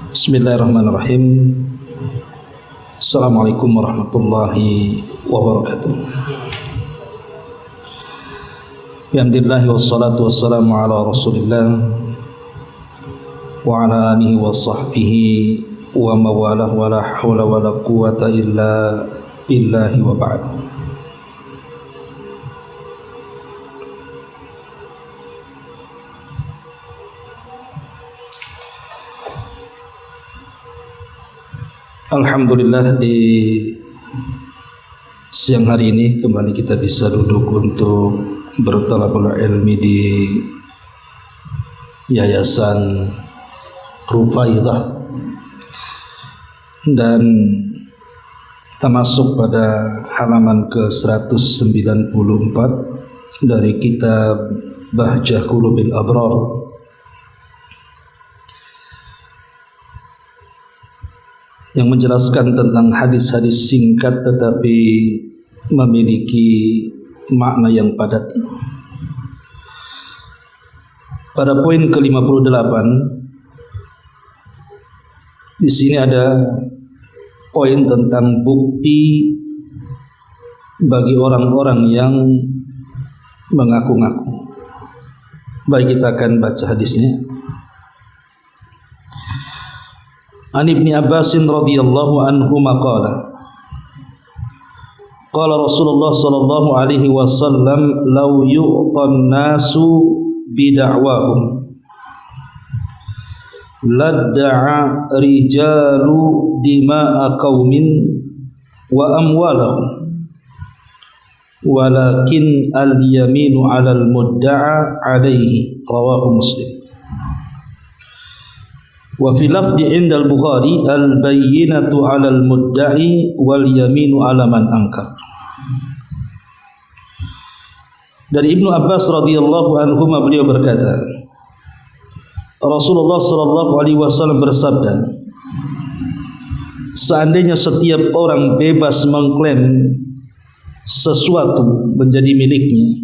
Bismillahirrahmanirrahim. Assalamualaikum warahmatullahi wabarakatuh. Alhamdulillah wassalatu wassalamu ala Rasulillah wa ala alihi wa sahbihi wa mawalah wa la hawla wa la quwata illa billahi wa ba'd. Alhamdulillah, di siang hari ini kembali kita bisa duduk untuk bertalabul ilmi di Yayasan Rufaidah, dan kita masuk pada halaman ke-194 dari kitab Bahjah Qulubil Abrar, yang menjelaskan tentang hadis-hadis singkat tetapi memiliki makna yang padat. Pada poin ke-58 di sini ada poin tentang bukti bagi orang-orang yang mengaku-ngaku. Baik, kita akan baca hadisnya. An Ibni Abbasin radhiyallahu anhu maqala qala Rasulullah sallallahu alaihi wasallam law yu'tan nasu bida'wahum ladda'a rijalu dima'a qaumin wa amwalahum walakin al-yaminu 'alal mudda'a 'alaihi, rawahu Muslim. Wa fi lafdi 'inda al-Bukhari al-bayyinatu 'alal mudda'i wal yaminu 'ala man ankar. Dari Ibnu Abbas radhiyallahu anhu beliau berkata, Rasulullah sallallahu alaihi wasallam bersabda, seandainya setiap orang bebas mengklaim sesuatu menjadi miliknya,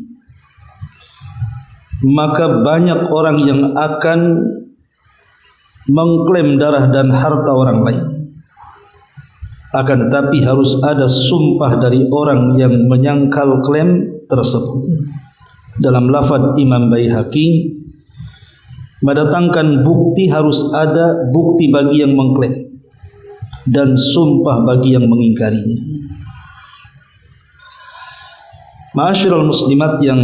maka banyak orang yang akan mengklaim darah dan harta orang lain. Akan tetapi harus ada sumpah dari orang yang menyangkal klaim tersebut. Dalam lafaz Imam Baihaqi, mendatangkan bukti harus ada bukti bagi yang mengklaim dan sumpah bagi yang mengingkarinya. Ma'asyiral muslimat yang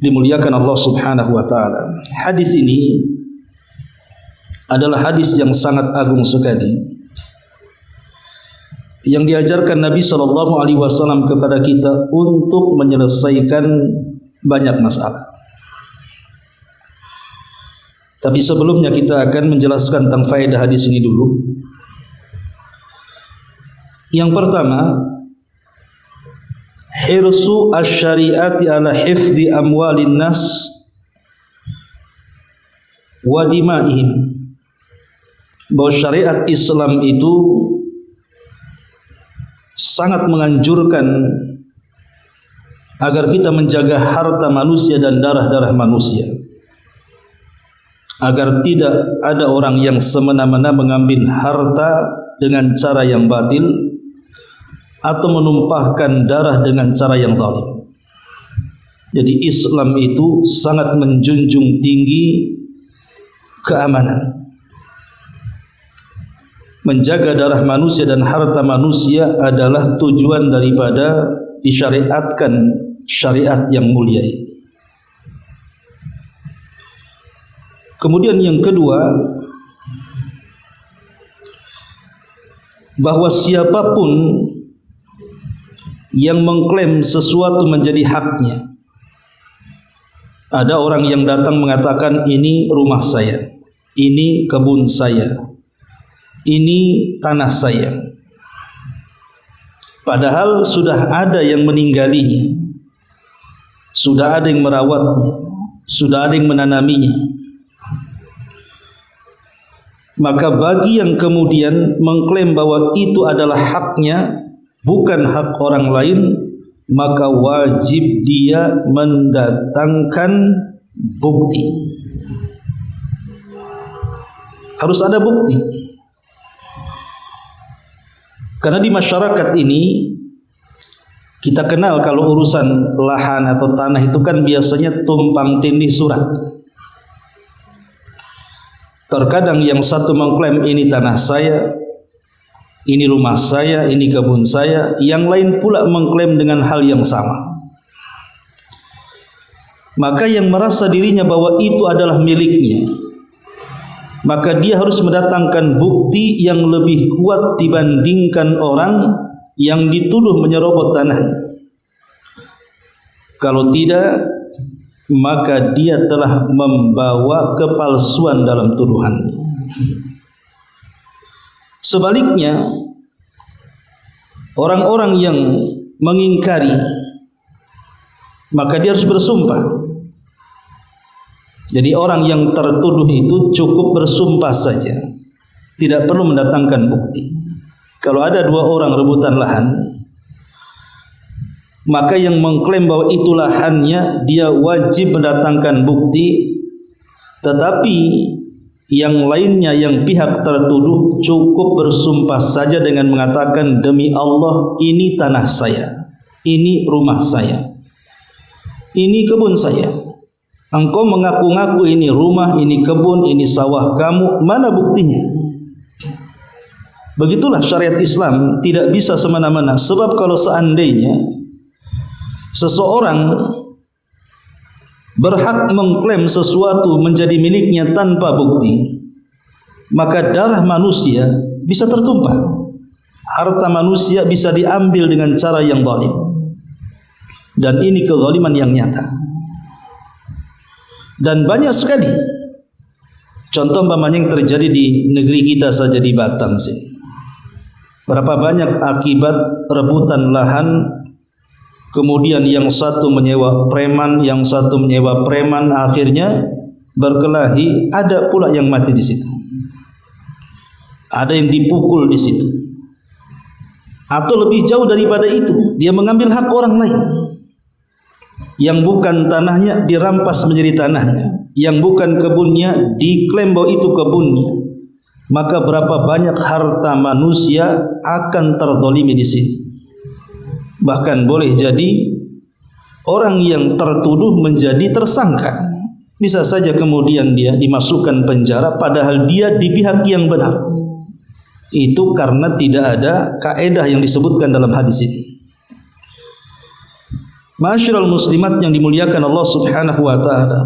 dimuliakan Allah Subhanahu wa taala, hadis ini adalah hadis yang sangat agung sekali yang diajarkan Nabi SAW kepada kita untuk menyelesaikan banyak masalah. Tapi sebelumnya kita akan menjelaskan tentang faedah hadis ini dulu. Yang pertama, hirsu asy-syari'ati ala hifdzi amwalin nas wa dima'ihim, bahwa syariat Islam itu sangat menganjurkan agar kita menjaga harta manusia dan darah-darah manusia, agar tidak ada orang yang semena-mena mengambil harta dengan cara yang batil atau menumpahkan darah dengan cara yang zalim. Jadi Islam itu sangat menjunjung tinggi keamanan. Menjaga darah manusia dan harta manusia adalah tujuan daripada disyariatkan syariat yang mulia ini. Kemudian yang kedua, bahwa siapapun yang mengklaim sesuatu menjadi haknya, ada orang yang datang mengatakan ini rumah saya, ini kebun saya, ini tanah saya, padahal sudah ada yang meninggalinya, sudah ada yang merawatnya, sudah ada yang menanaminya. Maka bagi yang kemudian mengklaim bahwa itu adalah haknya, bukan hak orang lain, maka wajib dia mendatangkan bukti. Harus ada bukti. Karena di masyarakat ini kita kenal kalau urusan lahan atau tanah itu kan biasanya tumpang tindih surat. Terkadang yang satu mengklaim ini tanah saya, ini rumah saya, ini kebun saya, yang lain pula mengklaim dengan hal yang sama. Maka yang merasa dirinya bahwa itu adalah miliknya, maka dia harus mendatangkan bukti yang lebih kuat dibandingkan orang yang dituduh menyerobot tanahnya. Kalau tidak, maka dia telah membawa kepalsuan dalam tuduhannya. Sebaliknya, orang-orang yang mengingkari, maka dia harus bersumpah. Jadi orang yang tertuduh itu cukup bersumpah saja, tidak perlu mendatangkan bukti. Kalau ada dua orang rebutan lahan, maka yang mengklaim bahwa itu lahannya, dia wajib mendatangkan bukti. Tetapi yang lainnya, yang pihak tertuduh, cukup bersumpah saja dengan mengatakan, demi Allah, ini tanah saya, ini rumah saya, ini kebun saya. Engkau mengaku-ngaku ini rumah, ini kebun, ini sawah kamu, mana buktinya? Begitulah syariat Islam, tidak bisa semena-mena. Sebab kalau seandainya seseorang berhak mengklaim sesuatu menjadi miliknya tanpa bukti, maka darah manusia bisa tertumpah, harta manusia bisa diambil dengan cara yang zalim, dan ini kezaliman yang nyata. Dan banyak sekali contoh umpamanya yang terjadi di negeri kita saja, di Batam sini. Berapa banyak akibat rebutan lahan, kemudian yang satu menyewa preman, yang satu menyewa preman, akhirnya berkelahi, ada pula yang mati di situ. Ada yang dipukul di situ. Atau lebih jauh daripada itu, dia mengambil hak orang lain. Yang bukan tanahnya dirampas menjadi tanahnya, yang bukan kebunnya diklaim bahwa itu kebunnya. Maka berapa banyak harta manusia akan terzalimi di sini. Bahkan boleh jadi orang yang tertuduh menjadi tersangka. Bisa saja kemudian dia dimasukkan penjara padahal dia di pihak yang benar. Itu karena tidak ada kaedah yang disebutkan dalam hadis ini. Ma'asyiral muslimat yang dimuliakan Allah Subhanahu wa taala.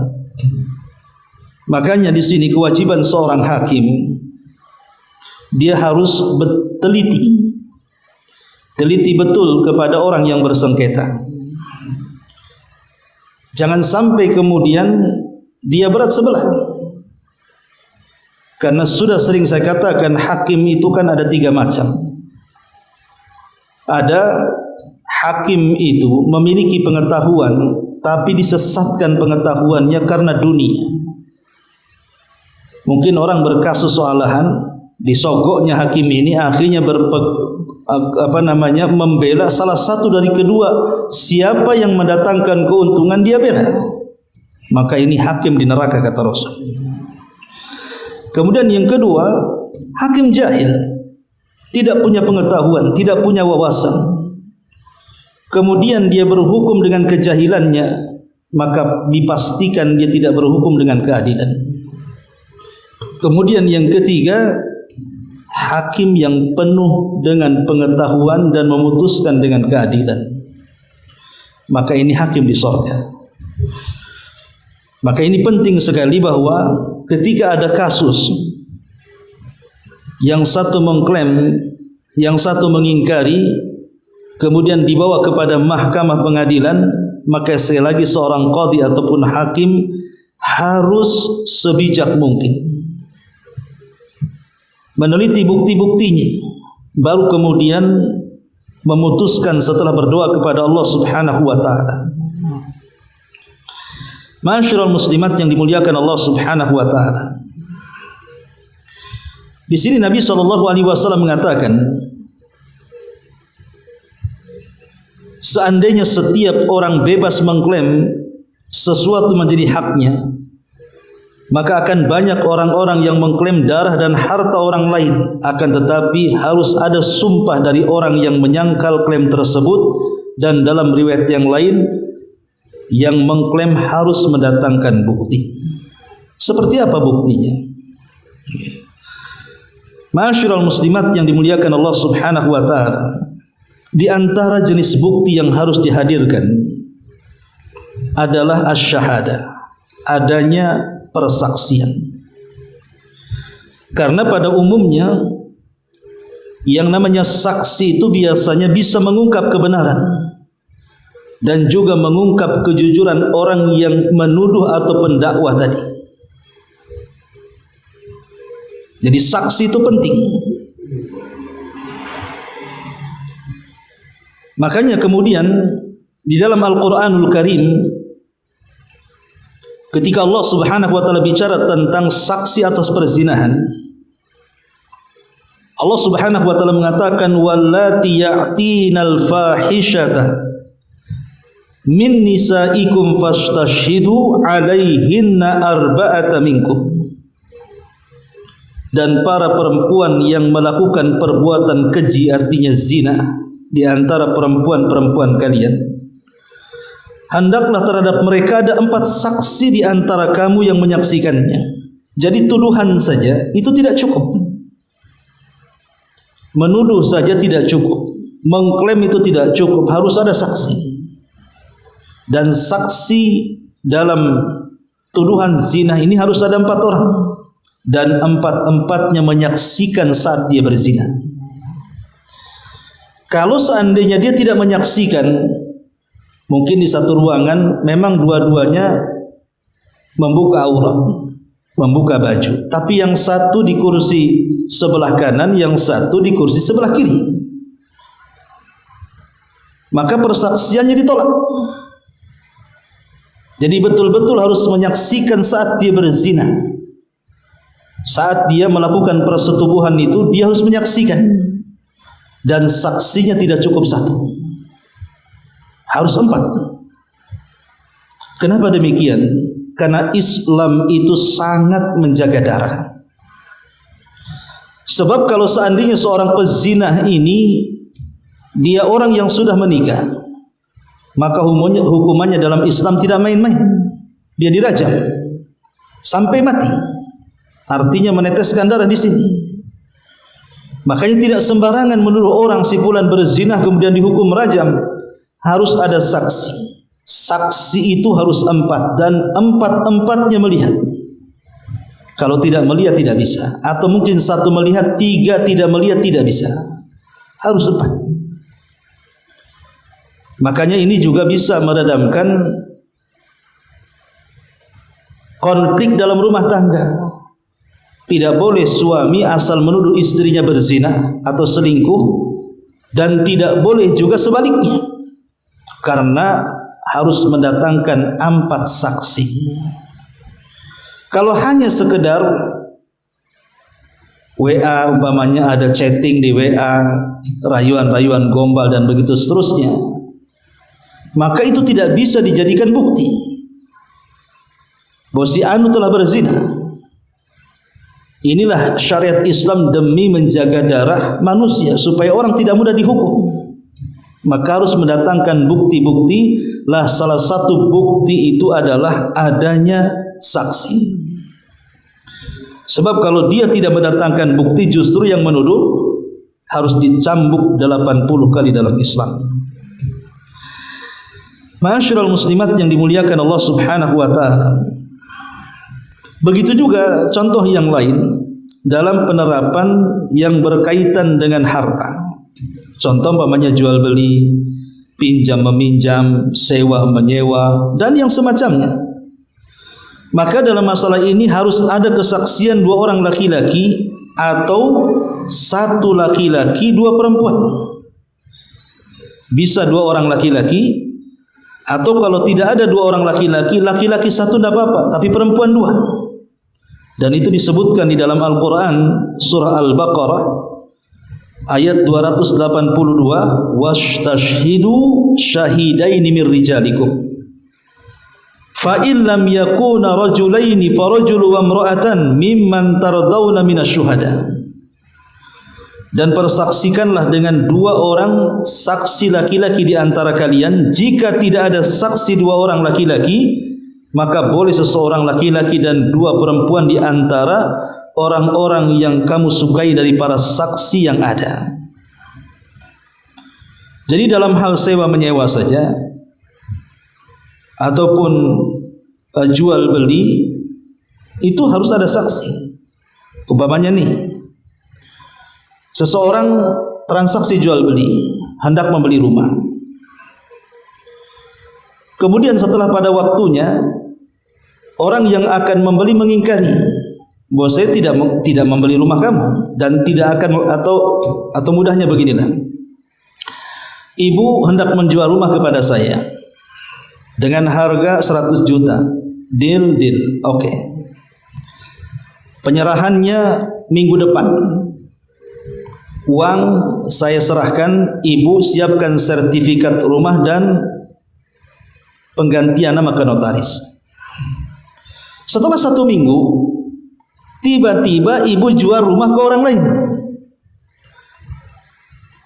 Makanya di sini kewajiban seorang hakim, dia harus teliti betul kepada orang yang bersengketa. Jangan sampai kemudian dia berat sebelah. Karena sudah sering saya katakan, hakim itu kan ada 3 macam. Ada hakim itu memiliki pengetahuan, tapi disesatkan pengetahuannya karena dunia. Mungkin orang berkasus soal lahan, disogoknya hakim ini, akhirnya membela salah satu dari kedua. Siapa yang mendatangkan keuntungan, dia bela. Maka ini hakim di neraka, kata Rasul. Kemudian yang kedua, hakim jahil, tidak punya pengetahuan, tidak punya wawasan. Kemudian dia berhukum dengan kejahilannya, maka dipastikan dia tidak berhukum dengan keadilan. Kemudian yang ketiga, hakim yang penuh dengan pengetahuan dan memutuskan dengan keadilan. Maka ini hakim di surga. Maka ini penting sekali bahwa ketika ada kasus, yang satu mengklaim, yang satu mengingkari, kemudian dibawa kepada mahkamah pengadilan, maka sekali lagi seorang qadhi ataupun hakim harus sebijak mungkin meneliti bukti-buktinya, baru kemudian memutuskan setelah berdoa kepada Allah Subhanahu wa taala. Ma'asyiral muslimat yang dimuliakan Allah Subhanahu wa taala. Di sini Nabi SAW mengatakan, seandainya setiap orang bebas mengklaim sesuatu menjadi haknya, maka akan banyak orang-orang yang mengklaim darah dan harta orang lain, akan tetapi harus ada sumpah dari orang yang menyangkal klaim tersebut, dan dalam riwayat yang lain yang mengklaim harus mendatangkan bukti. Seperti apa buktinya? Ma'asyiral muslimat yang dimuliakan Allah Subhanahu wa taala, di antara jenis bukti yang harus dihadirkan adalah asy-syahadah, adanya persaksian. Karena pada umumnya yang namanya saksi itu biasanya bisa mengungkap kebenaran dan juga mengungkap kejujuran orang yang menuduh atau pendakwah tadi. Jadi saksi itu penting. Makanya kemudian di dalam Al-Qur'anul Karim, ketika Allah Subhanahu wa taala bicara tentang saksi atas perzinahan, Allah Subhanahu wa taala mengatakan wallati ya'tinal fahishata min nisaikum fastashhidu 'alaihinna arba'ata minkum. Dan para perempuan yang melakukan perbuatan keji, artinya zina, di antara perempuan-perempuan kalian, hendaklah terhadap mereka ada 4 saksi di antara kamu yang menyaksikannya. Jadi tuduhan saja itu tidak cukup, menuduh saja tidak cukup, mengklaim itu tidak cukup, harus ada saksi. Dan saksi dalam tuduhan zina ini harus ada 4 orang, dan 4-empatnya menyaksikan saat dia berzina. Kalau seandainya dia tidak menyaksikan, mungkin di satu ruangan memang dua-duanya membuka aurat, membuka baju, tapi yang satu di kursi sebelah kanan, yang satu di kursi sebelah kiri, maka persaksiannya ditolak. Jadi betul-betul harus menyaksikan saat dia berzina, saat dia melakukan persetubuhan itu dia harus menyaksikan, dan saksinya tidak cukup 1, harus 4. Kenapa demikian? Karena Islam itu sangat menjaga darah. Sebab kalau seandainya seorang pezina ini dia orang yang sudah menikah, maka hukumannya dalam Islam tidak main-main. Dia dirajam sampai mati, artinya meneteskan darah di sini. Makanya tidak sembarangan menuduh orang si fulan berzina kemudian dihukum rajam. Harus ada saksi. Saksi itu harus 4, dan 4-empatnya melihat. Kalau tidak melihat tidak bisa, atau mungkin 1 melihat, 3 tidak melihat, tidak bisa. Harus 4. Makanya ini juga bisa meredamkan konflik dalam rumah tangga. Tidak boleh suami asal menuduh istrinya berzina atau selingkuh, dan tidak boleh juga sebaliknya, karena harus mendatangkan 4 saksi. Kalau hanya sekedar WA, umpamanya ada chatting di WA, rayuan-rayuan gombal dan begitu seterusnya, maka itu tidak bisa dijadikan bukti bahwa si anu telah berzina. Inilah syariat Islam demi menjaga darah manusia supaya orang tidak mudah dihukum. Maka harus mendatangkan bukti-bukti. Lah salah satu bukti itu adalah adanya saksi. Sebab kalau dia tidak mendatangkan bukti, justru yang menuduh harus dicambuk 80 kali dalam Islam. Ma'asyiral muslimat yang dimuliakan Allah Subhanahu wa taala. Begitu juga contoh yang lain dalam penerapan yang berkaitan dengan harta. Contoh umpamanya jual beli, pinjam meminjam, sewa menyewa, dan yang semacamnya. Maka dalam masalah ini harus ada kesaksian 2 orang laki-laki atau 1 laki-laki 2 perempuan. Bisa 2 orang laki-laki, atau kalau tidak ada 2 orang laki-laki, laki-laki 1 tidak apa-apa, tapi perempuan 2. Dan itu disebutkan di dalam Al-Quran surah Al-Baqarah ayat 282, wastashhidu syahidaini min rijalikum fa in lam yakuna rajulaini farajulu wa imra'atan mimman tardawna minasyuhada. Dan persaksikanlah dengan 2 orang saksi laki-laki di antara kalian. Jika tidak ada saksi 2 orang laki-laki, maka boleh seseorang laki-laki dan 2 perempuan di antara orang-orang yang kamu sukai dari para saksi yang ada. Jadi dalam hal sewa menyewa saja ataupun jual beli itu harus ada saksi. Umpamanya nih, seseorang transaksi jual beli, hendak membeli rumah. Kemudian setelah pada waktunya, orang yang akan membeli mengingkari bahwa saya tidak membeli rumah kamu dan tidak akan, atau mudahnya beginilah. Ibu hendak menjual rumah kepada saya dengan harga 100 juta. Deal. Oke. Penyerahannya minggu depan. Uang saya serahkan, ibu siapkan sertifikat rumah dan penggantian nama ke notaris. Setelah 1 minggu, tiba-tiba ibu jual rumah ke orang lain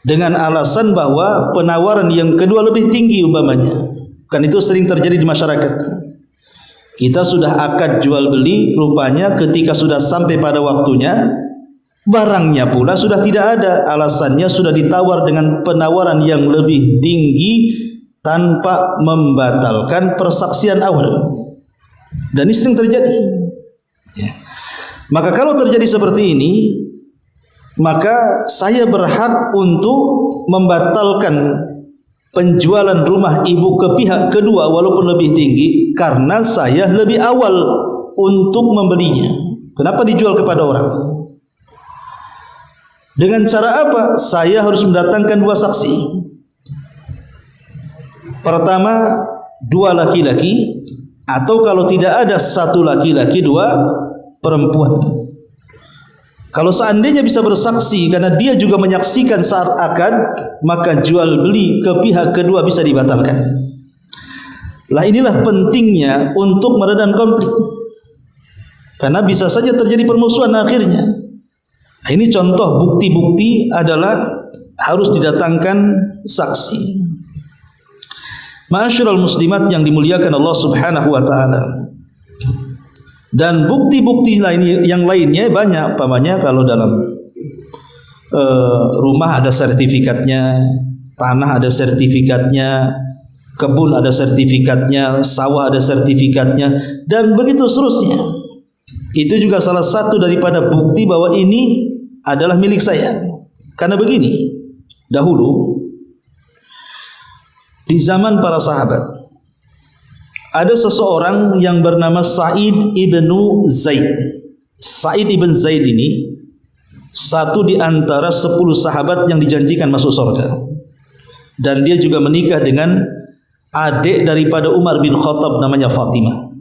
dengan alasan bahwa penawaran yang kedua lebih tinggi umpamanya. Kan itu sering terjadi di masyarakat. Kita sudah akad jual beli, rupanya ketika sudah sampai pada waktunya, barangnya pula sudah tidak ada. Alasannya sudah ditawar dengan penawaran yang lebih tinggi tanpa membatalkan persaksian awal. Dan ini sering terjadi. Maka kalau terjadi seperti ini, maka saya berhak untuk membatalkan penjualan rumah ibu ke pihak kedua walaupun lebih tinggi, karena saya lebih awal untuk membelinya. Kenapa dijual kepada orang? Dengan cara apa? Saya harus mendatangkan 2 saksi. Pertama, 2 laki-laki, atau kalau tidak ada 1 laki-laki 2 perempuan. Kalau seandainya bisa bersaksi karena dia juga menyaksikan saat akad, maka jual beli ke pihak kedua bisa dibatalkan. Lah inilah pentingnya untuk meredam konflik, karena bisa saja terjadi permusuhan akhirnya. Nah, ini contoh bukti-bukti adalah harus didatangkan saksi. Ma'asyiral muslimat yang dimuliakan Allah Subhanahu wa taala. Dan bukti-bukti lain yang lainnya banyak. Pamannya kalau dalam rumah ada sertifikatnya, tanah ada sertifikatnya, kebun ada sertifikatnya, sawah ada sertifikatnya, dan begitu seterusnya. Itu juga salah satu daripada bukti bahwa ini adalah milik saya. Karena begini, dahulu di zaman para sahabat ada seseorang yang bernama Sa'id ibnu Zaid. Sa'id ibn Zaid ini satu di antara 10 sahabat yang dijanjikan masuk surga. Dan dia juga menikah dengan adik daripada Umar bin Khattab namanya Fatimah.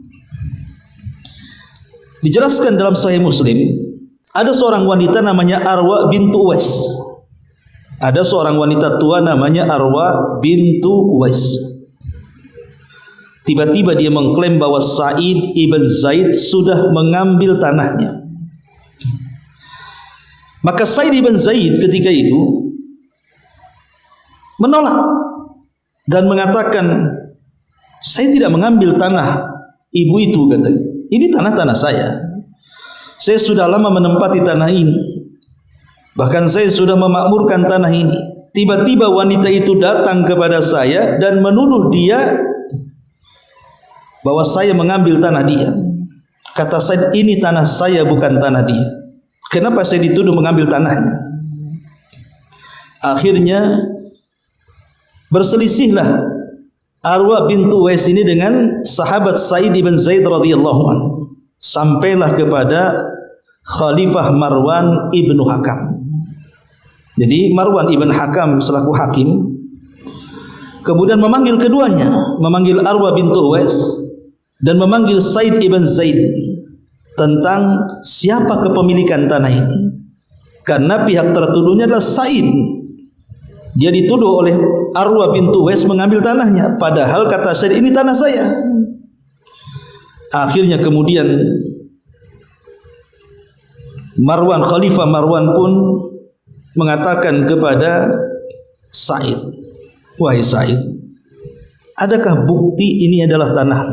Dijelaskan dalam Sahih Muslim, ada seorang wanita namanya Arwa bintu Uwais. Ada seorang wanita tua namanya Arwa bintu Uwais. Tiba-tiba dia mengklaim bahwa Sa'id ibn Zaid sudah mengambil tanahnya. Maka Sa'id ibn Zaid ketika itu menolak dan mengatakan, saya tidak mengambil tanah ibu itu, katanya. Ini tanah-tanah saya. Saya sudah lama menempati tanah ini. Bahkan saya sudah memakmurkan tanah ini. Tiba-tiba wanita itu datang kepada saya dan menuduh dia bahwa saya mengambil tanah dia. Kata Said, ini tanah saya bukan tanah dia. Kenapa saya dituduh mengambil tanahnya? Akhirnya berselisihlah Arwa bintu Uwais ini dengan sahabat Sa'id ibn Zaid radhiyallahu anhu. Sampailah kepada Khalifah Marwan ibnu Hakam. Jadi Marwan ibn Hakam selaku hakim kemudian memanggil keduanya, memanggil Arwa bintu Uwais dan memanggil Sa'id ibn Zaid tentang siapa kepemilikan tanah ini. Karena pihak tertuduhnya adalah Sa'id. Dia dituduh oleh Arwa bintu Uwais mengambil tanahnya, padahal kata Sa'id, ini tanah saya. Akhirnya kemudian Khalifah Marwan pun mengatakan kepada Sa'id, wahai Sa'id, adakah bukti ini adalah tanah?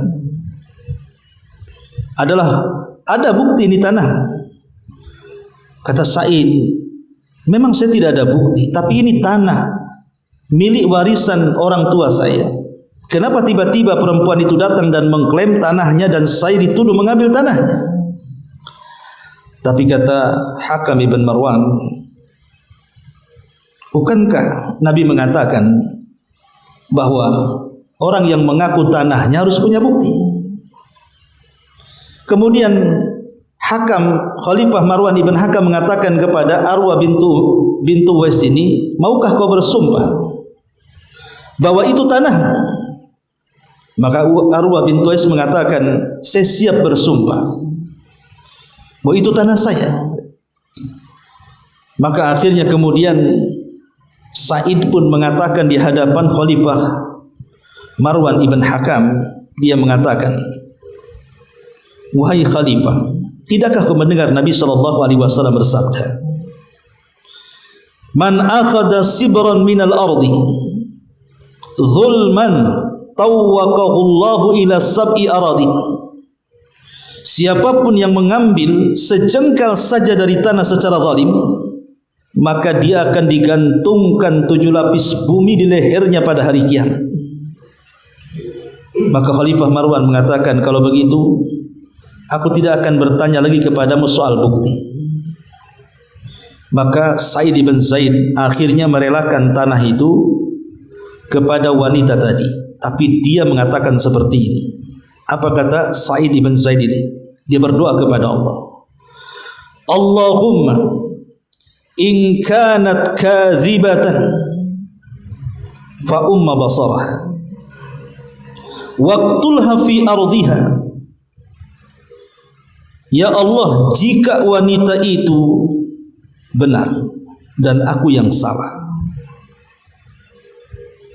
Ada bukti ini tanah. Kata Sa'id, memang saya tidak ada bukti, tapi ini tanah milik warisan orang tua saya. Kenapa tiba-tiba perempuan itu datang dan mengklaim tanahnya dan saya dituduh mengambil tanahnya? Tapi kata Hakam ibn Marwan, bukankah Nabi mengatakan bahwa orang yang mengaku tanahnya harus punya bukti? Kemudian Khalifah Marwan ibn Hakam mengatakan kepada Arwa bintu Wais ini, maukah kau bersumpah bahwa itu tanah? Maka Arwa bintu Wais mengatakan, saya siap bersumpah bahwa itu tanah saya. Maka akhirnya kemudian Sa'id pun mengatakan di hadapan Khalifah Marwan ibn Hakam, dia mengatakan, wahai Khalifah, tidakkah kau mendengar Nabi SAW bersabda, man akhada sibran minal ardi zulman tawwaqahullahu ila sab'i aradin. Siapapun yang mengambil sejengkal saja dari tanah secara zalim, maka dia akan digantungkan 7 lapis bumi di lehernya pada hari kiamat. Maka Khalifah Marwan mengatakan, kalau begitu aku tidak akan bertanya lagi kepadamu soal bukti. Maka Sa'id bin Zaid akhirnya merelakan tanah itu kepada wanita tadi. Tapi dia mengatakan seperti ini. Apa kata Sa'id bin Zaid ini? Dia berdoa kepada Allah, Allahumma in kanat kadhibatan fa umma basarah waqtulha fi ardiha. Ya Allah, jika wanita itu benar dan aku yang salah,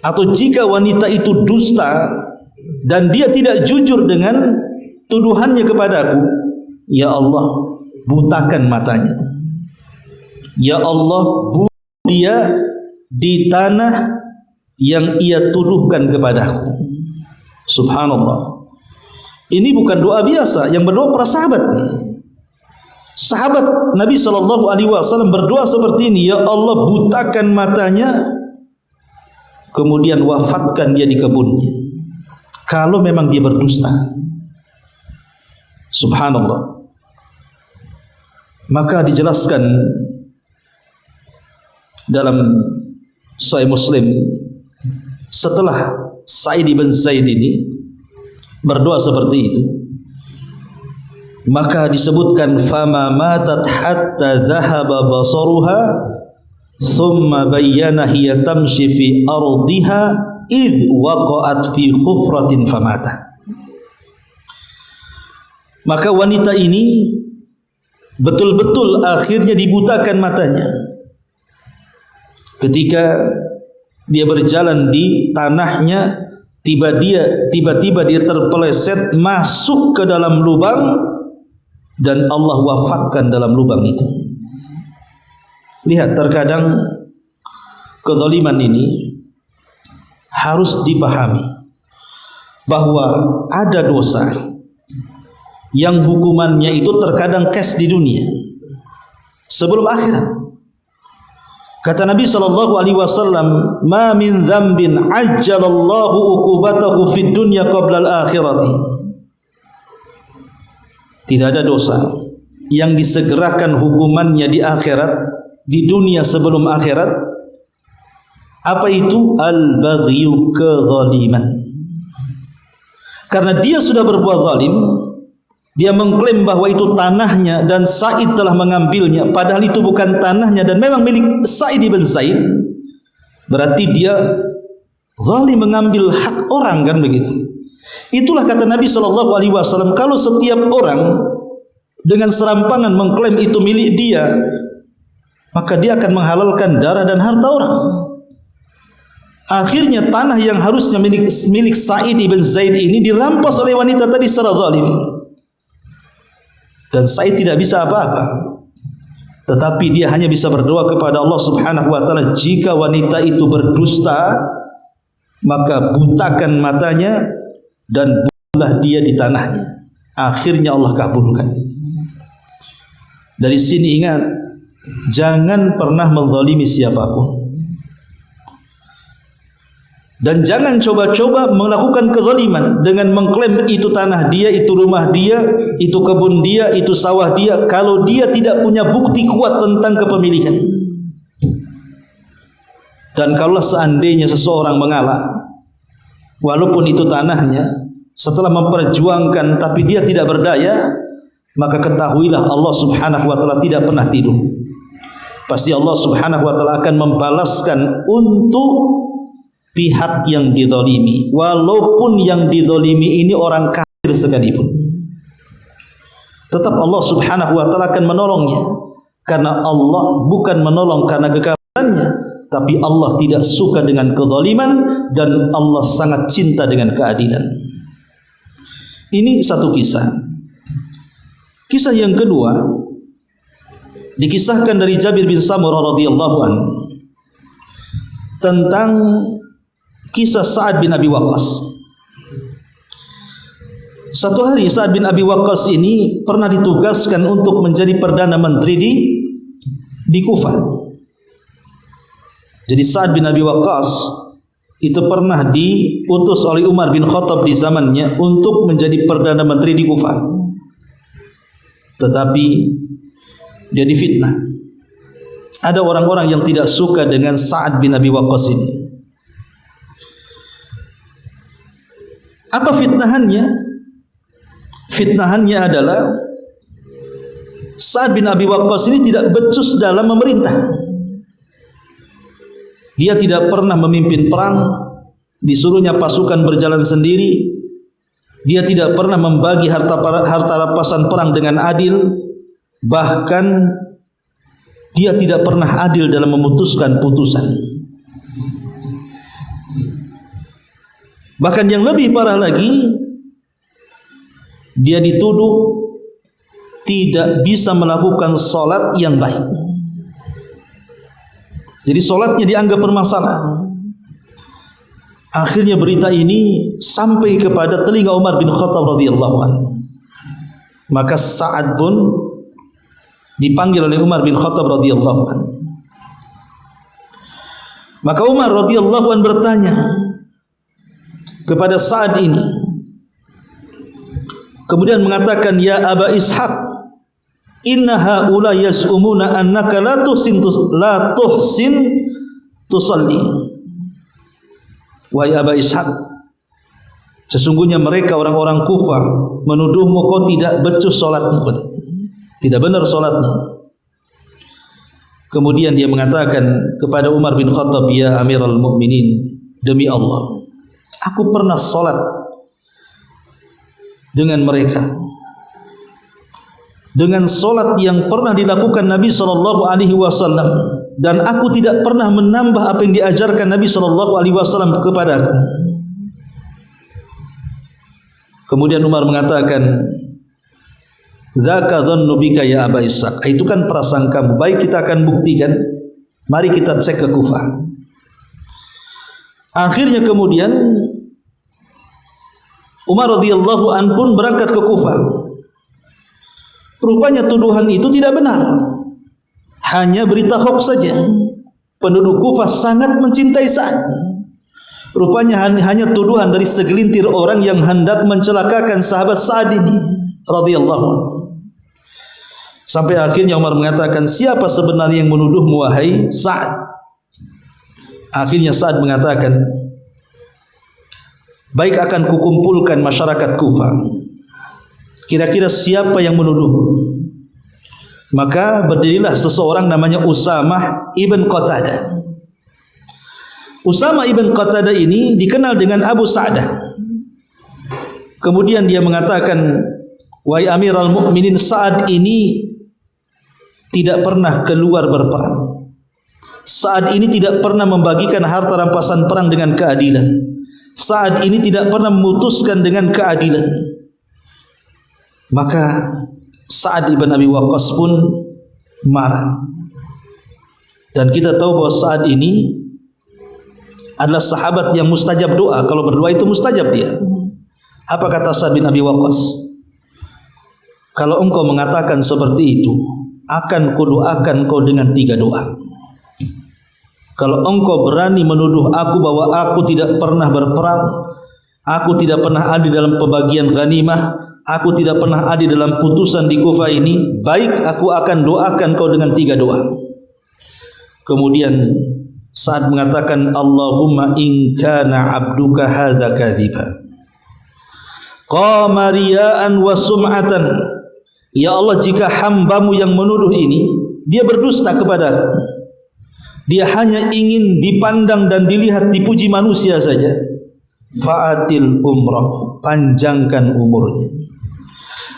atau jika wanita itu dusta dan dia tidak jujur dengan tuduhannya kepadaku, ya Allah, butakan matanya. Ya Allah, bunuh dia di tanah yang ia tuduhkan kepadaku. Subhanallah. Ini bukan doa biasa, yang berdoa para sahabat nih. Sahabat Nabi SAW berdoa seperti ini, ya Allah, butakan matanya, kemudian wafatkan dia di kebunnya kalau memang dia berdusta. Subhanallah. Maka dijelaskan dalam Sahih Muslim, setelah Sa'id bin Zaid ini berdoa seperti itu, maka disebutkan fama matat hatta dhahaba basaruha thumma bayyana hiya tamshi fi ardiha id waqa'at fi hufratin famata. Maka wanita ini betul-betul akhirnya dibutakan matanya ketika dia berjalan di tanahnya. Tiba-tiba dia terpeleset masuk ke dalam lubang dan Allah wafatkan dalam lubang itu. Lihat, terkadang kezaliman ini harus dipahami bahwa ada dosa yang hukumannya itu terkadang cash di dunia sebelum akhirat. Kata Nabi SAW, ma min dzambin ajjalallahu uqubatahu fid dunya qabla al-akhirati. Tidak ada dosa yang disegerakan hukumannya di akhirat, di dunia sebelum akhirat. Apa itu? Al-baghyu, kezaliman. Karena dia sudah berbuat zalim, dia mengklaim bahwa itu tanahnya dan Sa'id telah mengambilnya, padahal itu bukan tanahnya dan memang milik Sa'id bin Zaid. Berarti dia zalim, mengambil hak orang, kan begitu. Itulah kata Nabi SAW, kalau setiap orang dengan serampangan mengklaim itu milik dia, maka dia akan menghalalkan darah dan harta orang. Akhirnya tanah yang harusnya milik Sa'id ibn Zaid ini dirampas oleh wanita tadi secara zalim. Dan Sa'id tidak bisa apa-apa. Tetapi dia hanya bisa berdoa kepada Allah Subhanahu wa taala, jika wanita itu berdusta, maka butakan matanya dan bunuhlah dia di tanahnya. Akhirnya Allah kabulkan. Dari sini ingat, jangan pernah menzalimi siapapun. Dan jangan coba-coba melakukan kezaliman dengan mengklaim itu tanah dia, itu rumah dia, itu kebun dia, itu sawah dia, kalau dia tidak punya bukti kuat tentang kepemilikan. Dan kalau seandainya seseorang mengalah, walaupun itu tanahnya, setelah memperjuangkan tapi dia tidak berdaya, maka ketahuilah Allah Subhanahu wa taala tidak pernah tidur. Pasti Allah Subhanahu wa taala akan membalaskan untuk pihak yang dizalimi, walaupun yang dizalimi ini orang kafir sekalipun. Tetap Allah Subhanahu wa taala akan menolongnya, karena Allah bukan menolong karena kekafirannya, tapi Allah tidak suka dengan kezaliman dan Allah sangat cinta dengan keadilan. Ini satu kisah. Kisah yang kedua dikisahkan dari Jabir bin Samurah radhiyallahu anhu tentang kisah Sa'ad bin Abi Waqqas. Satu hari Sa'ad bin Abi Waqqas ini pernah ditugaskan untuk menjadi perdana menteri di Kufah. Jadi Sa'ad bin Abi Waqqas itu pernah diutus oleh Umar bin Khattab di zamannya untuk menjadi perdana menteri di Kufah. Tetapi dia difitnah. Ada orang-orang yang tidak suka dengan Sa'ad bin Abi Waqqas ini. Apa fitnahannya? Fitnahannya adalah Sa'ad bin Abi Waqqas ini tidak becus dalam memerintah. Dia tidak pernah memimpin perang, disuruhnya pasukan berjalan sendiri. Dia tidak pernah membagi harta rampasan perang dengan adil. Bahkan dia tidak pernah adil dalam memutuskan putusan. Bahkan yang lebih parah lagi, dia dituduh tidak bisa melakukan solat yang baik. Jadi solatnya dianggap bermasalah. Akhirnya berita ini sampai kepada telinga Umar bin Khattab radhiyallahu anhu. Maka Sa'ad pun dipanggil oleh Umar bin Khattab radhiyallahu anhu. Maka Umar radhiyallahu anhu bertanya kepada Sa'ad ini, kemudian mengatakan, ya Aba Ishaq, inna haula yas'umuna annaka la tuhsin tusalli. Wahai Aba Ishaq, sesungguhnya mereka orang-orang Kufah menuduhmu kau tidak becus salatmu, tidak benar salatmu. Kemudian dia mengatakan kepada Umar bin Khattab, ya Amirul Mukminin, demi Allah, aku pernah salat dengan mereka, dengan solat yang pernah dilakukan Nabi SAW, dan aku tidak pernah menambah apa yang diajarkan Nabi SAW kepadaku. Kemudian Umar mengatakan, dzaka dhannu bika ya Aba Ishaq, itu kan prasangkamu. Baik, kita akan buktikan. Mari kita cek ke Kufah. Akhirnya kemudian Umar radhiyallahu anhu pun berangkat ke Kufah. Rupanya tuduhan itu tidak benar, hanya berita hoax saja. Penduduk Kufah sangat mencintai Sa'ad. Rupanya hanya tuduhan dari segelintir orang yang hendak mencelakakan sahabat Sa'ad ini radhiyallahu anhu. Sampai akhirnya Umar mengatakan, siapa sebenarnya yang menuduhmu wahai Sa'ad? Akhirnya Sa'ad mengatakan, baik, akan kukumpulkan masyarakat Kufah. Kira-kira siapa yang menuduh? Maka berdirilah seseorang namanya Usamah ibn Qatadah. Usamah ibn Qatadah ini dikenal dengan Abu Sa'dah. Kemudian dia mengatakan, wahai Amirul Mukminin, Sa'ad ini tidak pernah keluar berperang. Sa'ad ini tidak pernah membagikan harta rampasan perang dengan keadilan. Sa'ad ini tidak pernah memutuskan dengan keadilan. Maka Sa'ad ibn Abi Waqqas pun marah. Dan kita tahu bahwa Sa'ad ini adalah sahabat yang mustajab doa. Kalau berdoa itu mustajab dia. Apa kata Sa'ad bin Abi Waqqas? Kalau engkau mengatakan seperti itu, akan kudoakan kau dengan 3 doa. Kalau engkau berani menuduh aku bahwa aku tidak pernah berperang, aku tidak pernah ada dalam pembagian ghanimah, aku tidak pernah ada dalam putusan di Kufah ini, baik aku akan doakan kau dengan 3 doa. Kemudian saat mengatakan, Allahumma in kana abduka hadza kadhiba qama riya'an wa sum'atan. Ya Allah, jika hambamu yang menuduh ini dia berdusta kepadaku, dia hanya ingin dipandang dan dilihat, dipuji manusia saja, fa'atil umrah, panjangkan umurnya,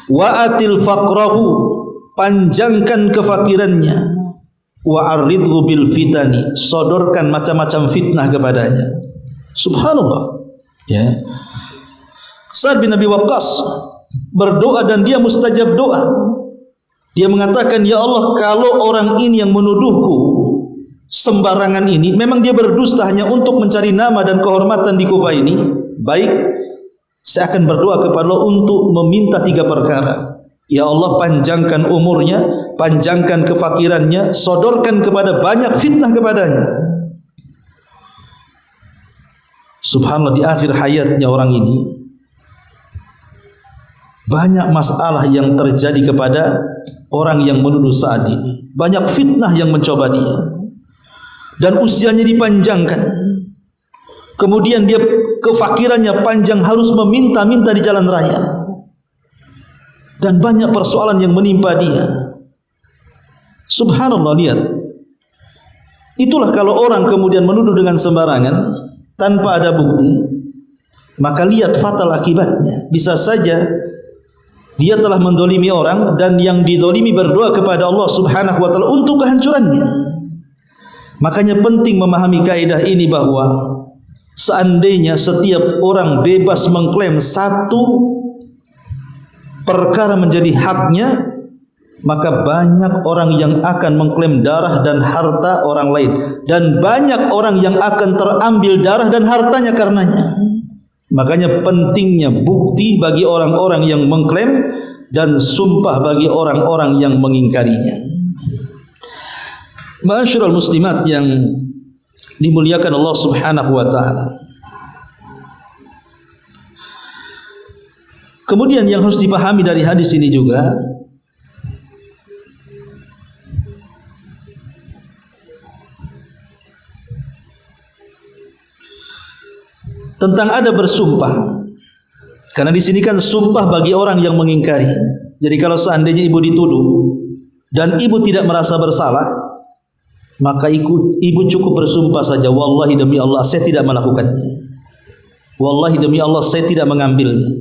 wa'atil faqrahu, panjangkan kefakirannya, wa'arridhu bil fitani, sodorkan macam-macam fitnah kepadanya. Subhanallah, ya. Sa'ad bin Abi Waqqas berdoa dan dia mustajab doa. Dia mengatakan, ya Allah, kalau orang ini yang menuduhku sembarangan ini, memang dia berdusta hanya untuk mencari nama dan kehormatan di Kufah ini, baik, saya akan berdoa kepada Allah untuk meminta 3 perkara. Ya Allah, panjangkan umurnya, panjangkan kefakirannya, sodorkan kepada banyak fitnah kepadanya. Subhanallah, di akhir hayatnya orang ini banyak masalah yang terjadi kepada orang yang menuduh Sa'ad ini. Banyak fitnah yang mencoba dia. Dan usianya dipanjangkan. Kemudian dia kefakirannya panjang, harus meminta-minta di jalan raya. Dan banyak persoalan yang menimpa dia. Subhanallah, lihat. Itulah kalau orang kemudian menuduh dengan sembarangan tanpa ada bukti, maka lihat fatal akibatnya. Bisa saja dia telah mendolimi orang, dan yang didolimi berdoa kepada Allah Subhanahu wa ta'ala untuk kehancurannya. Makanya penting memahami kaidah ini, bahwa seandainya setiap orang bebas mengklaim satu perkara menjadi haknya, maka banyak orang yang akan mengklaim darah dan harta orang lain, dan banyak orang yang akan terambil darah dan hartanya karenanya. Makanya pentingnya bukti bagi orang-orang yang mengklaim, dan sumpah bagi orang-orang yang mengingkarinya. Ma'asyiral muslimat yang dimuliakan Allah Subhanahu wa taala. Kemudian yang harus dipahami dari hadis ini juga, tentang ada bersumpah. Karena di sini kan sumpah bagi orang yang mengingkari. Jadi kalau seandainya ibu dituduh dan ibu tidak merasa bersalah, maka ibu cukup bersumpah saja, wallahi demi Allah saya tidak melakukannya. Wallahi demi Allah saya tidak mengambilnya.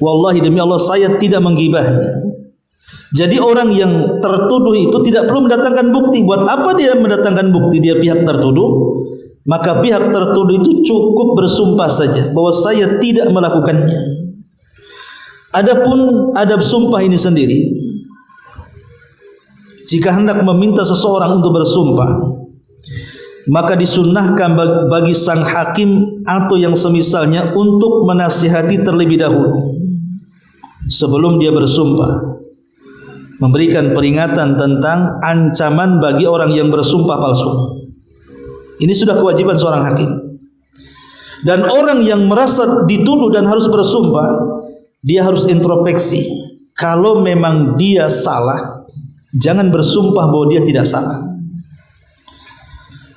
Wallahi demi Allah saya tidak menggibahnya. Jadi orang yang tertuduh itu tidak perlu mendatangkan bukti. Buat apa dia mendatangkan bukti? Dia pihak tertuduh. Maka pihak tertuduh itu cukup bersumpah saja bahwa saya tidak melakukannya. Adapun adab sumpah ini sendiri, jika hendak meminta seseorang untuk bersumpah, maka disunnahkan bagi sang hakim atau yang semisalnya untuk menasihati terlebih dahulu sebelum dia bersumpah, memberikan peringatan tentang ancaman bagi orang yang bersumpah palsu. Ini sudah kewajiban seorang hakim. Dan orang yang merasa dituduh dan harus bersumpah, dia harus introspeksi. Kalau memang dia salah, jangan bersumpah bahwa dia tidak salah.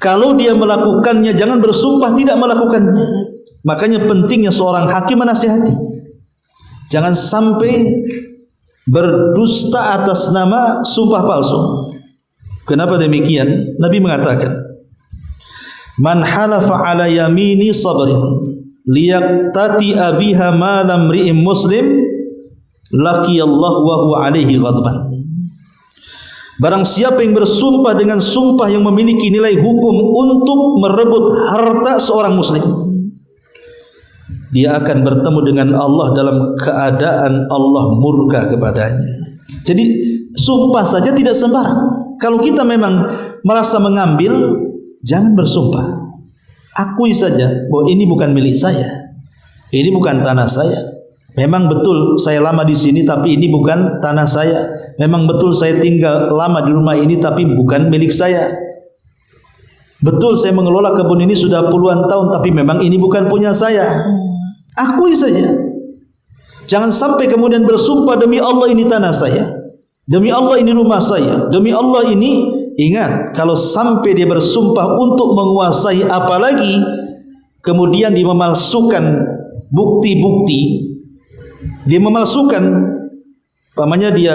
Kalau dia melakukannya, jangan bersumpah tidak melakukannya. Makanya pentingnya seorang hakim menasihati. Jangan sampai berdusta atas nama sumpah palsu. Kenapa demikian? Nabi mengatakan, man halafa ala yamini sabrin liyaktati abiha ma lam ri'im muslim laqiyallahu wa huwa alaihi ghadban. Barang siapa yang bersumpah dengan sumpah yang memiliki nilai hukum untuk merebut harta seorang muslim, dia akan bertemu dengan Allah dalam keadaan Allah murka kepadanya. Jadi sumpah saja tidak sembarang. Kalau kita memang merasa mengambil, jangan bersumpah. Akui saja bahwa ini bukan milik saya, ini bukan tanah saya. Memang betul saya lama di sini, tapi ini bukan tanah saya. Memang betul saya tinggal lama di rumah ini, tapi bukan milik saya. Betul saya mengelola kebun ini sudah puluhan tahun, tapi memang ini bukan punya saya. Akui saja. Jangan sampai kemudian bersumpah, demi Allah ini tanah saya, demi Allah ini rumah saya, demi Allah ini. Ingat, kalau sampai dia bersumpah untuk menguasai, apalagi kemudian dia memalsukan bukti-bukti, dia memalsukan, pamannya dia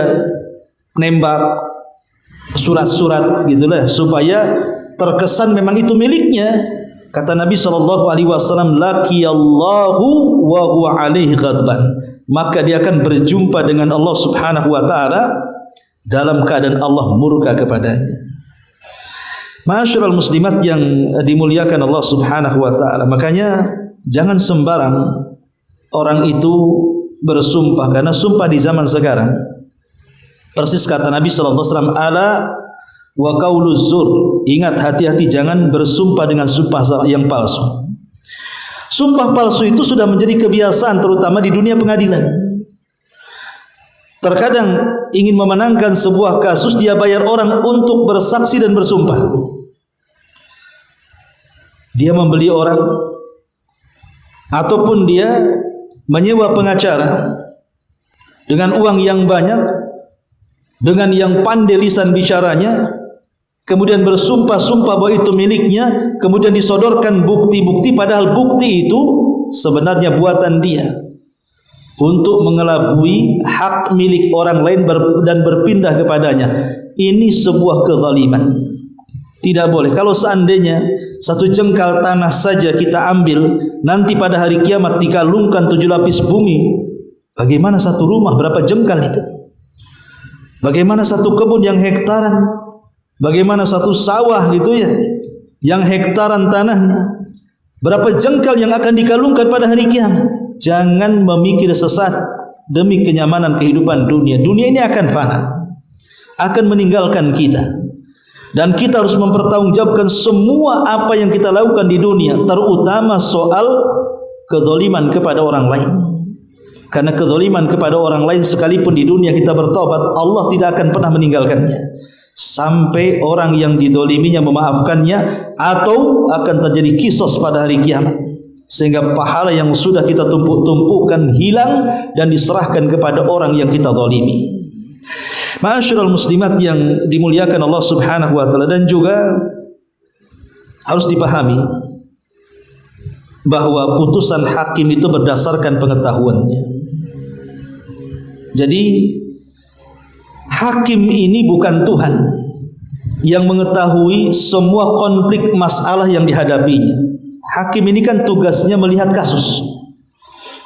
nembak surat-surat gitulah supaya terkesan memang itu miliknya. Kata Nabi SAW, laqiyallahu wa huwa alaihi ghadban, maka dia akan berjumpa dengan Allah Subhanahu wa taala dalam keadaan Allah murka kepadanya. Ma'asyiral muslimat yang dimuliakan Allah Subhanahu wa taala, makanya jangan sembarang orang itu bersumpah, karena sumpah di zaman sekarang persis kata Nabi SAW, ala wa qauluz zur, ingat, hati-hati, jangan bersumpah dengan sumpah yang palsu. Sumpah palsu itu sudah menjadi kebiasaan terutama di dunia pengadilan. Terkadang ingin memenangkan sebuah kasus, dia bayar orang untuk bersaksi dan bersumpah. Dia membeli orang ataupun dia menyewa pengacara dengan uang yang banyak, dengan yang pandai lisan bicaranya, kemudian bersumpah-sumpah bahwa itu miliknya, kemudian disodorkan bukti-bukti, padahal bukti itu sebenarnya buatan dia untuk mengelabui hak milik orang lain dan berpindah kepadanya. Ini sebuah kezaliman. Tidak boleh. Kalau seandainya satu jengkal tanah saja kita ambil, nanti pada hari kiamat dikalungkan 7 lapis bumi, bagaimana satu rumah berapa jengkal itu? Bagaimana satu kebun yang hektaran? Bagaimana satu sawah gitu ya, yang hektaran tanahnya? Berapa jengkal yang akan dikalungkan pada hari kiamat? Jangan memikir sesat demi kenyamanan kehidupan dunia. Dunia ini akan fana, akan meninggalkan kita, dan kita harus mempertanggungjawabkan semua apa yang kita lakukan di dunia, terutama soal kezaliman kepada orang lain. Karena kezaliman kepada orang lain, sekalipun di dunia kita bertobat, Allah tidak akan pernah meninggalkannya sampai orang yang dizaliminya memaafkannya, atau akan terjadi kisos pada hari kiamat, sehingga pahala yang sudah kita tumpuk-tumpukkan hilang dan diserahkan kepada orang yang kita zalimi. Ma'asyiral muslimat yang dimuliakan Allah Subhanahu wa taala, dan juga harus dipahami bahwa putusan hakim itu berdasarkan pengetahuannya. Jadi hakim ini bukan Tuhan yang mengetahui semua konflik masalah yang dihadapinya. Hakim ini kan tugasnya melihat kasus,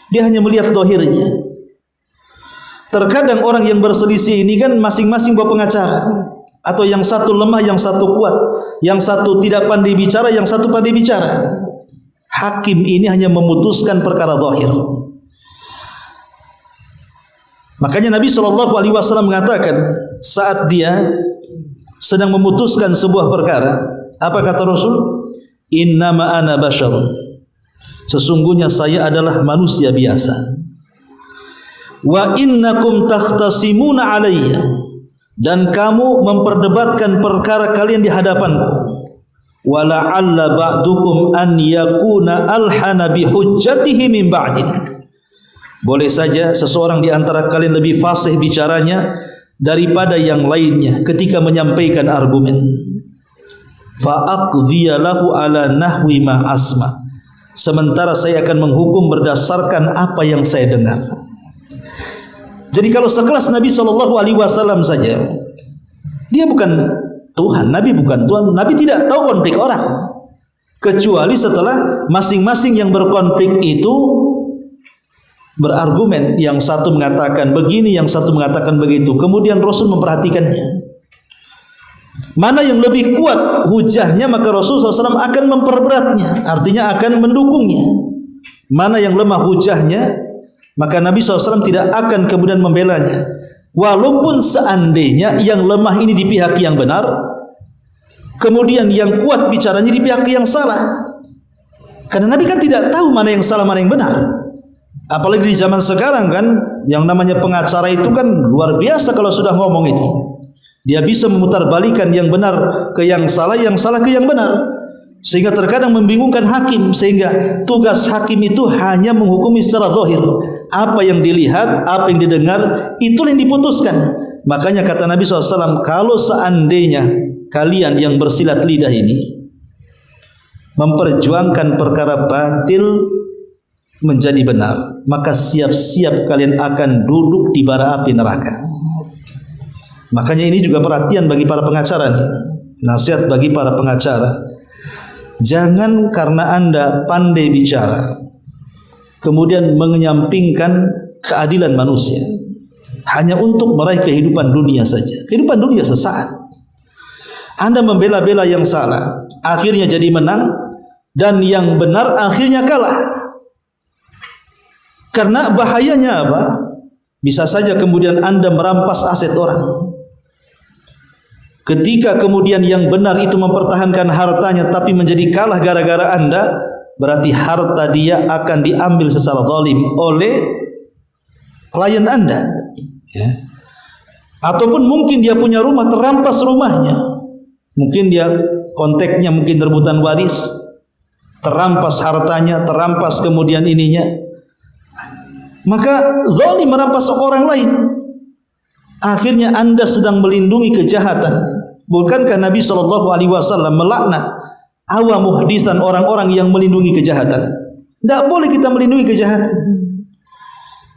dia hanya melihat dohirnya. Terkadang orang yang berselisih ini kan masing-masing bawa pengacara, atau yang satu lemah, yang satu kuat, yang satu tidak pandai bicara, yang satu pandai bicara. Hakim ini hanya memutuskan perkara zahir. Makanya Nabi SAW mengatakan saat dia sedang memutuskan sebuah perkara, apa kata Rasul? Innama ana basyarun, sesungguhnya saya adalah manusia biasa. Wa innakum takhtasimuna alayya, dan kamu memperdebatkan perkara kalian di hadapanku. Wa la'alla ba'dukum an yakuna alhana bi hujjatihi min ba'din, boleh saja seseorang di antara kalian lebih fasih bicaranya daripada yang lainnya ketika menyampaikan argumen. Fa aqdhiya lahu ala nahwi ma asma, sementara saya akan menghukum berdasarkan apa yang saya dengar. Jadi kalau sekelas Nabi SAW saja, dia bukan Tuhan, Nabi bukan Tuhan, Nabi tidak tahu konflik orang, kecuali setelah masing-masing yang berkonflik itu berargumen, yang satu mengatakan begini, yang satu mengatakan begitu, kemudian Rasul memperhatikannya. Mana yang lebih kuat hujahnya, maka Rasulullah SAW akan memperberatnya, artinya akan mendukungnya. Mana yang lemah hujahnya, maka Nabi SAW tidak akan kemudian membelanya, walaupun seandainya yang lemah ini di pihak yang benar, kemudian yang kuat bicaranya di pihak yang salah. Karena Nabi kan tidak tahu mana yang salah, mana yang benar. Apalagi di zaman sekarang kan, yang namanya pengacara itu kan luar biasa kalau sudah ngomong itu. Dia bisa memutarbalikan yang benar ke yang salah ke yang benar. Sehingga terkadang membingungkan hakim. Sehingga tugas hakim itu hanya menghukumi secara zahir. Apa yang dilihat, apa yang didengar, itulah yang diputuskan. Makanya kata Nabi SAW, kalau seandainya kalian yang bersilat lidah ini memperjuangkan perkara batil menjadi benar, maka siap-siap kalian akan duduk di bara api neraka. Makanya ini juga perhatian bagi para pengacara nih. Nasihat bagi para pengacara. Jangan karena Anda pandai bicara kemudian menyampingkan keadilan manusia hanya untuk meraih kehidupan dunia saja. Kehidupan dunia sesaat. Anda membela-bela yang salah, akhirnya jadi menang, dan yang benar akhirnya kalah. Karena bahayanya apa? Bisa saja kemudian Anda merampas aset orang. Ketika kemudian yang benar itu mempertahankan hartanya tapi menjadi kalah gara-gara Anda, berarti harta dia akan diambil secara zalim oleh klien Anda, ya. Ataupun mungkin dia punya rumah, terampas rumahnya. Mungkin dia konteknya mungkin rebutan waris, terampas hartanya, terampas kemudian ininya. Maka zalim merampas orang lain. Akhirnya Anda sedang melindungi kejahatan. Bukankah Nabi SAW melaknat awam muhdisan, orang-orang yang melindungi kejahatan? Tidak boleh kita melindungi kejahatan.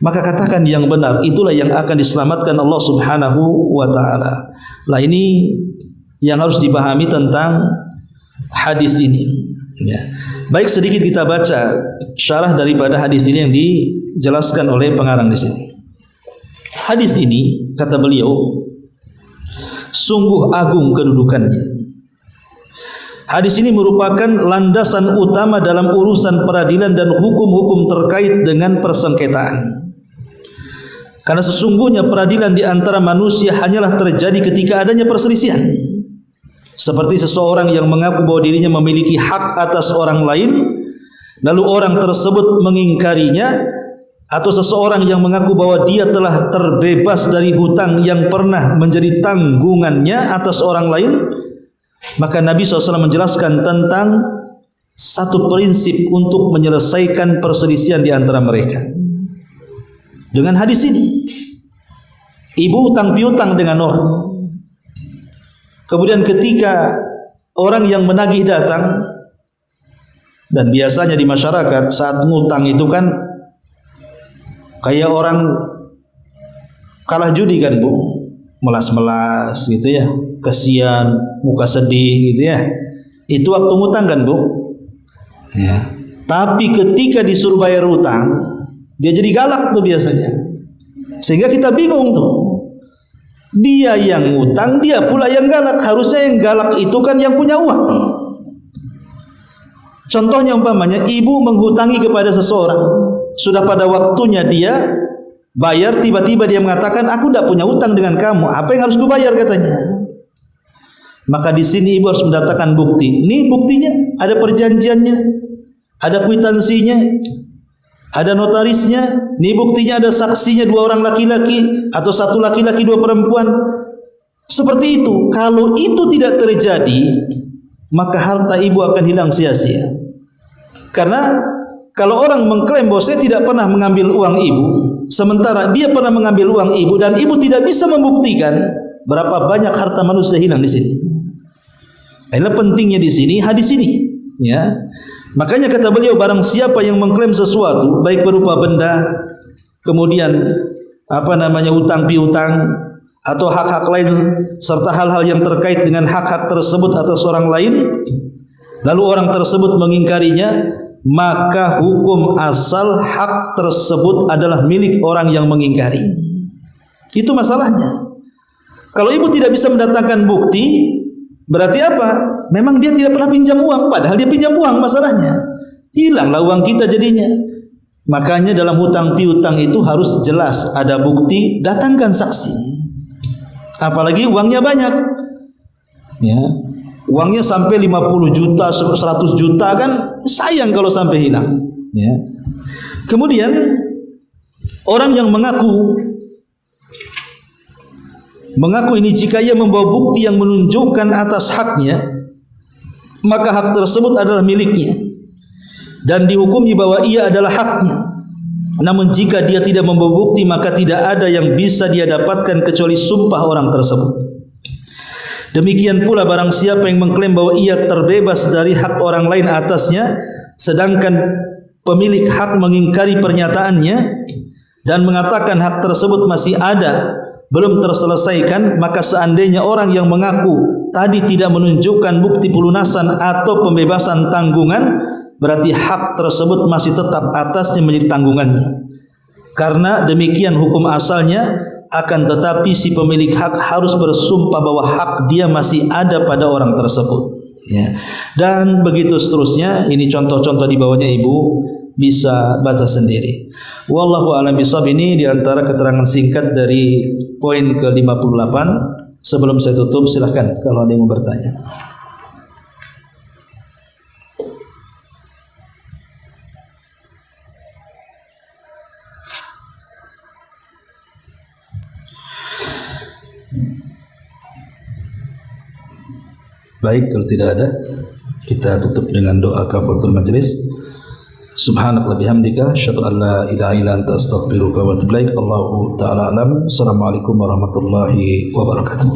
Maka katakan yang benar, itulah yang akan diselamatkan Allah Subhanahu wa ta'ala. Lah ini yang harus dipahami tentang hadis ini, ya. Baik, sedikit kita baca syarah daripada hadis ini yang dijelaskan oleh pengarang di sini. Hadis ini, kata beliau, sungguh agung kedudukannya. Hadis ini merupakan landasan utama dalam urusan peradilan dan hukum-hukum terkait dengan persengketaan. Karena sesungguhnya peradilan di antara manusia hanyalah terjadi ketika adanya perselisihan. Seperti seseorang yang mengaku bahwa dirinya memiliki hak atas orang lain, lalu orang tersebut mengingkarinya, atau seseorang yang mengaku bahwa dia telah terbebas dari hutang yang pernah menjadi tanggungannya atas orang lain, maka Nabi SAW menjelaskan tentang satu prinsip untuk menyelesaikan perselisihan di antara mereka. Dengan hadis ini, ibu utang piutang dengan orang, kemudian ketika orang yang menagih datang, dan biasanya di masyarakat saat ngutang itu kan kayak orang kalah judi kan Bu, melas-melas gitu ya, kasihan, muka sedih gitu ya. Itu waktu ngutang kan Bu, ya. Tapi ketika disuruh bayar utang, dia jadi galak tuh biasanya, sehingga kita bingung tuh. Dia yang ngutang, dia pula yang galak. Harusnya yang galak itu kan yang punya uang. Contohnya umpamanya ibu menghutangi kepada seseorang, sudah pada waktunya dia bayar, tiba-tiba dia mengatakan, aku tidak punya utang dengan kamu, apa yang harus kubayar katanya. Maka di sini ibu harus mendatangkan bukti. Ini buktinya, ada perjanjiannya, ada kwitansinya, ada notarisnya. Ini buktinya, ada saksinya, 2 orang laki-laki atau 1 laki-laki 2 perempuan. Seperti itu. Kalau itu tidak terjadi, maka harta ibu akan hilang sia-sia. Karena kalau orang mengklaim bahwa saya tidak pernah mengambil uang ibu, sementara dia pernah mengambil uang ibu dan ibu tidak bisa membuktikan, berapa banyak harta manusia hilang di sini. Inilah pentingnya di sini hadis ini, ya. Makanya kata beliau, barang siapa yang mengklaim sesuatu baik berupa benda, kemudian hutang piutang atau hak-hak lain serta hal-hal yang terkait dengan hak-hak tersebut atas orang lain, lalu orang tersebut mengingkarinya, maka hukum asal hak tersebut adalah milik orang yang mengingkari. Itu masalahnya. Kalau ibu tidak bisa mendatangkan bukti, Berarti apa? Memang dia tidak pernah pinjam uang, padahal dia pinjam uang, masalahnya hilanglah uang kita jadinya. Makanya dalam hutang piutang itu harus jelas, ada bukti, datangkan saksi. Apalagi uangnya banyak, ya, uangnya sampai 50 juta, 100 juta kan sayang kalau sampai hilang, ya. Kemudian orang yang mengaku ini, jika ia membawa bukti yang menunjukkan atas haknya, maka hak tersebut adalah miliknya dan dihukumi bahwa ia adalah haknya. Namun jika dia tidak membawa bukti, maka tidak ada yang bisa dia dapatkan kecuali sumpah orang tersebut. Demikian pula barang siapa yang mengklaim bahwa ia terbebas dari hak orang lain atasnya, sedangkan pemilik hak mengingkari pernyataannya dan mengatakan hak tersebut masih ada, belum terselesaikan, maka seandainya orang yang mengaku tadi tidak menunjukkan bukti pelunasan atau pembebasan tanggungan, berarti hak tersebut masih tetap atasnya menjadi tanggungannya. Karena demikian hukum asalnya, akan tetapi si pemilik hak harus bersumpah bahwa hak dia masih ada pada orang tersebut, ya. Dan begitu seterusnya. Ini contoh-contoh di bawahnya Ibu bisa baca sendiri. Wallahu a'lam bishawab. Ini diantara keterangan singkat dari poin ke-58. Sebelum saya tutup, silahkan kalau ada yang mau bertanya. Baik, kalau tidak ada, kita tutup dengan doa kafaratul majlis. Subhanaka bihamdika asyhadu an la ilaha illa anta astaghfiruka wa atubu ilaik. Allahu ta'ala alam. Assalamualaikum warahmatullahi wabarakatuh.